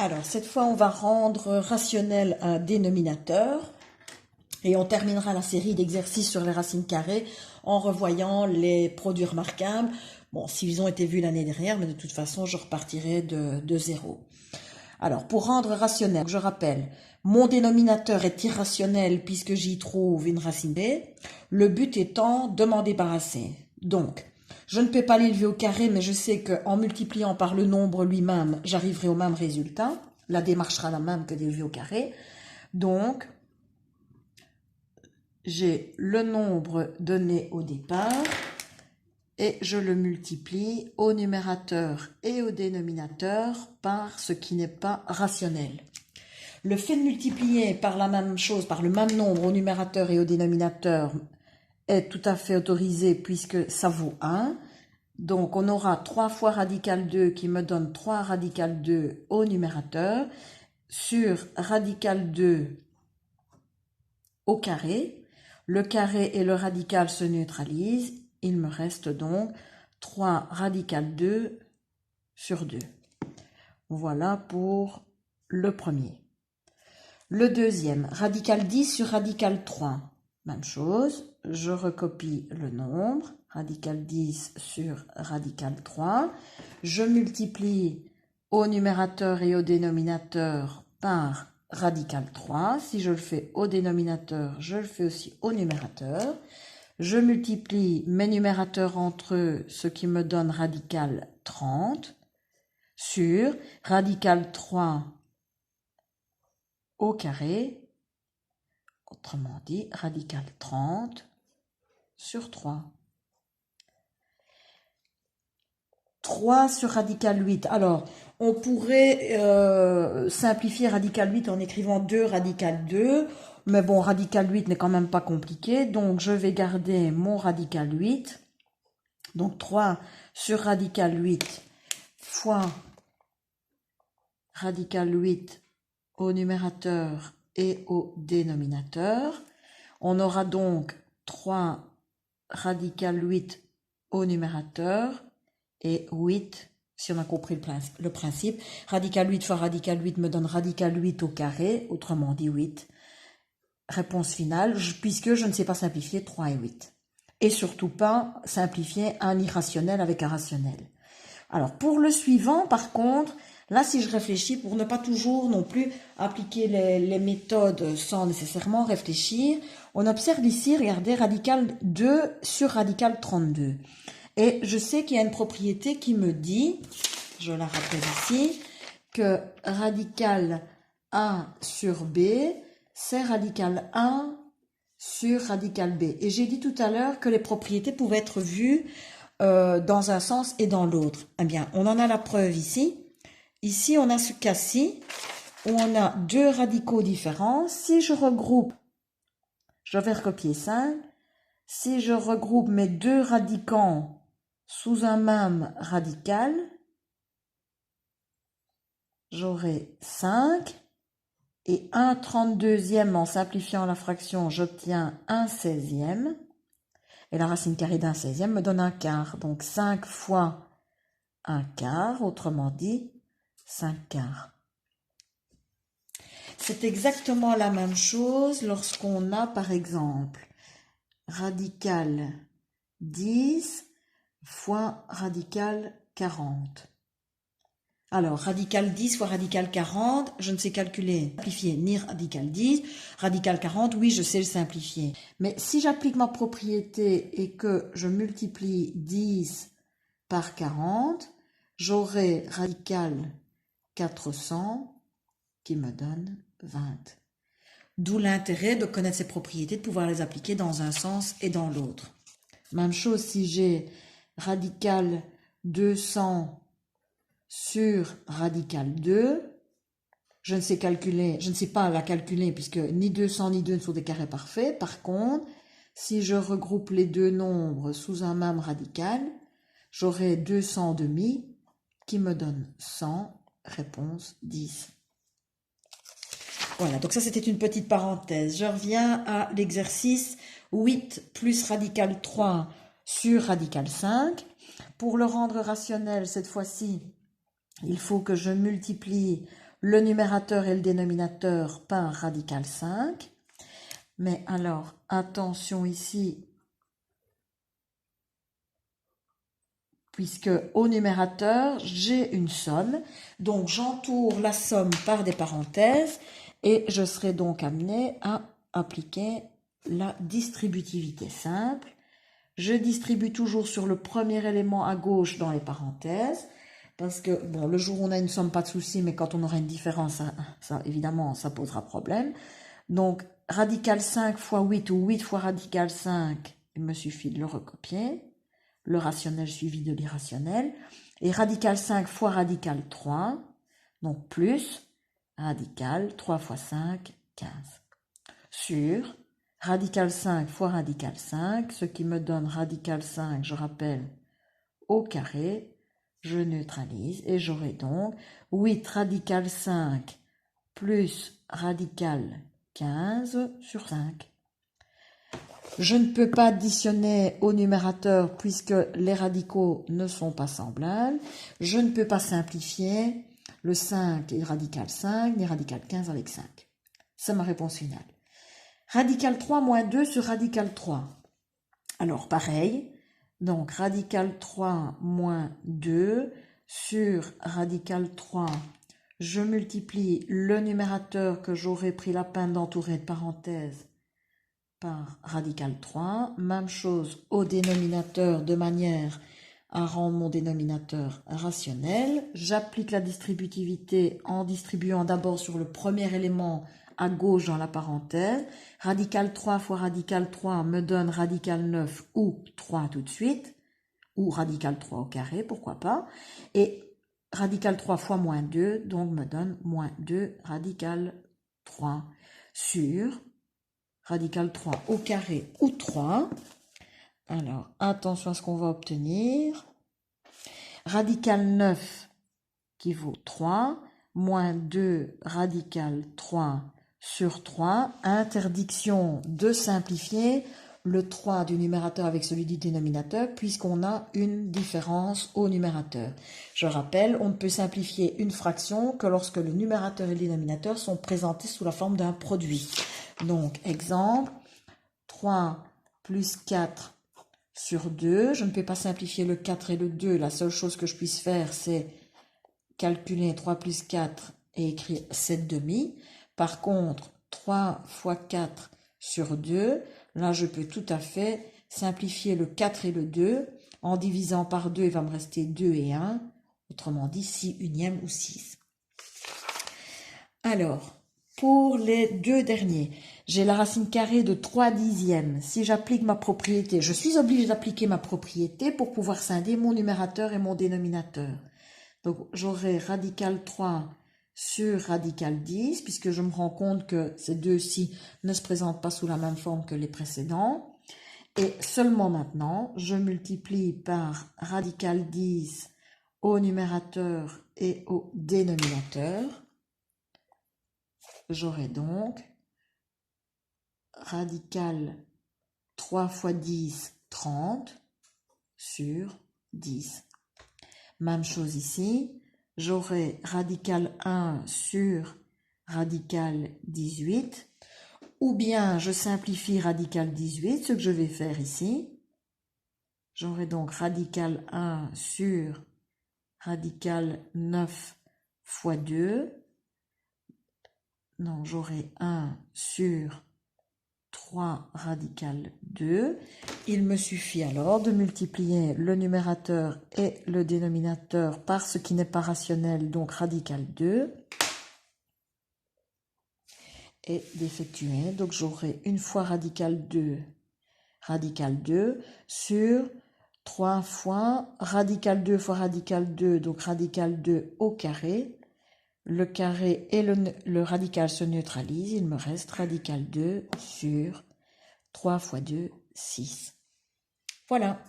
Alors, cette fois, on va rendre rationnel un dénominateur et on terminera la série d'exercices sur les racines carrées en revoyant les produits remarquables. Bon, s'ils ont été vus l'année dernière, mais de toute façon, je repartirai de zéro. Alors, pour rendre rationnel, je rappelle, mon dénominateur est irrationnel puisque j'y trouve une racine b, le but étant de m'en débarrasser. Donc, je ne peux pas l'élever au carré, mais je sais qu'en multipliant par le nombre lui-même, j'arriverai au même résultat. La démarche sera la même que d'élever au carré. Donc, j'ai le nombre donné au départ et je le multiplie au numérateur et au dénominateur par ce qui n'est pas rationnel. Le fait de multiplier par la même chose, par le même nombre au numérateur et au dénominateur est tout à fait autorisé puisque ça vaut 1. Donc on aura 3 fois radical 2 qui me donne 3 radical 2 au numérateur sur radical 2 au carré. Le carré et le radical se neutralisent. Il me reste donc 3 radical 2 sur 2. Voilà pour le premier. Le deuxième, radical 10 sur radical 3. Même chose, je recopie le nombre, radical 10 sur radical 3. Je multiplie au numérateur et au dénominateur par radical 3. Si je le fais au dénominateur, je le fais aussi au numérateur. Je multiplie mes numérateurs entre eux, ce qui me donne radical 30 sur radical 3 au carré, autrement dit radical 30 sur 3. 3 sur radical 8. Alors, on pourrait simplifier radical 8 en écrivant 2 radical 2, mais bon, radical 8 n'est quand même pas compliqué, donc je vais garder mon radical 8. Donc 3 sur radical 8 fois radical 8 au numérateur et au dénominateur. On aura donc 3 radical 8 au numérateur et 8, si on a compris le principe. Radical 8 fois radical 8 me donne radical 8 au carré, autrement dit 8. Réponse finale, puisque je ne sais pas simplifier 3 et 8. Et surtout pas simplifier un irrationnel avec un rationnel. Alors, pour le suivant, par contre, là, si je réfléchis, pour ne pas toujours non plus appliquer les méthodes sans nécessairement réfléchir, on observe ici, regardez, radical 2 sur radical 32. Et je sais qu'il y a une propriété qui me dit, je la rappelle ici, que radical A sur B, c'est radical 1 sur radical B. Et j'ai dit tout à l'heure que les propriétés pouvaient être vues dans un sens et dans l'autre. Eh bien, on en a la preuve ici. Ici, on a ce cas-ci où on a deux radicaux différents. Si je regroupe, je vais recopier 5. Si je regroupe mes deux radicants sous un même radical, j'aurai 5. Et 1/32e, en simplifiant la fraction, j'obtiens 1/16e. Et la racine carrée d'un 16e me donne un quart. Donc 5 fois un quart, autrement dit 5 quarts. C'est exactement la même chose lorsqu'on a par exemple radical 10 fois radical 40. Alors, radical 10 fois radical 40, je ne sais calculer, simplifier ni radical 10. Radical 40, oui, je sais le simplifier. Mais si j'applique ma propriété et que je multiplie 10 par 40, j'aurai radical 400 qui me donne 20. D'où l'intérêt de connaître ces propriétés, de pouvoir les appliquer dans un sens et dans l'autre. Même chose si j'ai radical 200 sur radical 2, je ne sais calculer, je ne sais pas la calculer puisque ni 200 ni 2 ne sont des carrés parfaits. Par contre, si je regroupe les deux nombres sous un même radical, j'aurai 200 demi qui me donne 100, réponse 10. Voilà, donc ça c'était une petite parenthèse. Je reviens à l'exercice 8 plus radical 3 sur radical 5. Pour le rendre rationnel, cette fois-ci, il faut que je multiplie le numérateur et le dénominateur par radical 5. Mais alors, attention ici, puisque au numérateur, j'ai une somme. Donc, j'entoure la somme par des parenthèses et je serai donc amené à appliquer la distributivité simple. Je distribue toujours sur le premier élément à gauche dans les parenthèses. Parce que, bon, le jour où on a une somme, pas de souci, mais quand on aura une différence, évidemment, ça posera problème. Donc, radical 5 fois 8 ou 8 fois radical 5, il me suffit de le recopier. Le rationnel suivi de l'irrationnel. Et radical 5 fois radical 3, donc plus radical 3 fois 5, 15. Sur radical 5 fois radical 5, ce qui me donne radical 5, je rappelle, au carré. Je neutralise et j'aurai donc 8 radical 5 plus radical 15 sur 5. Je ne peux pas additionner au numérateur puisque les radicaux ne sont pas semblables. Je ne peux pas simplifier le 5 et radical 5, ni radical 15 avec 5. C'est ma réponse finale. Radical 3 moins 2 sur radical 3. Alors pareil, donc radical 3 moins 2 sur radical 3, je multiplie le numérateur que j'aurais pris la peine d'entourer de parenthèses par radical 3. Même chose au dénominateur de manière à rendre mon dénominateur rationnel. J'applique la distributivité en distribuant d'abord sur le premier élément à gauche dans la parenthèse. Radical 3 fois radical 3 me donne radical 9 ou 3 tout de suite, ou radical 3 au carré, pourquoi pas. Et radical 3 fois moins 2, donc me donne moins 2 radical 3 sur radical 3 au carré ou 3. Alors, attention à ce qu'on va obtenir. Radical 9 qui vaut 3, moins 2 radical 3 sur 3. Interdiction de simplifier le 3 du numérateur avec celui du dénominateur puisqu'on a une différence au numérateur. Je rappelle, on ne peut simplifier une fraction que lorsque le numérateur et le dénominateur sont présentés sous la forme d'un produit. Donc, exemple, 3 plus 4 sur 2. Je ne peux pas simplifier le 4 et le 2. La seule chose que je puisse faire, c'est calculer 3 plus 4 et écrire 7 demi. Par contre, 3 fois 4 sur 2, là, je peux tout à fait simplifier le 4 et le 2. En divisant par 2, il va me rester 2 et 1. Autrement dit, 6 unièmes ou 6. Alors, pour les deux derniers, j'ai la racine carrée de 3 dixièmes. Si j'applique ma propriété, je suis obligée d'appliquer ma propriété pour pouvoir scinder mon numérateur et mon dénominateur. Donc, j'aurai radical 3 sur radical 10, puisque je me rends compte que ces deux-ci ne se présentent pas sous la même forme que les précédents. Et seulement maintenant, je multiplie par radical 10 au numérateur et au dénominateur. J'aurai donc radical 3 fois 10, 30 sur 10. Même chose ici, j'aurai radical 1 sur radical 18, ou bien je simplifie radical 18, ce que je vais faire ici. J'aurai donc radical 1 sur radical 9 fois 2. Donc j'aurai 1 sur 3 radical 2. Il me suffit alors de multiplier le numérateur et le dénominateur par ce qui n'est pas rationnel, donc radical 2. Et d'effectuer. Donc j'aurai une fois radical 2 sur 3 fois radical 2 fois radical 2, donc radical 2 au carré. Le carré et le radical se neutralisent, il me reste radical 2 sur 3 fois 2, 6. Voilà.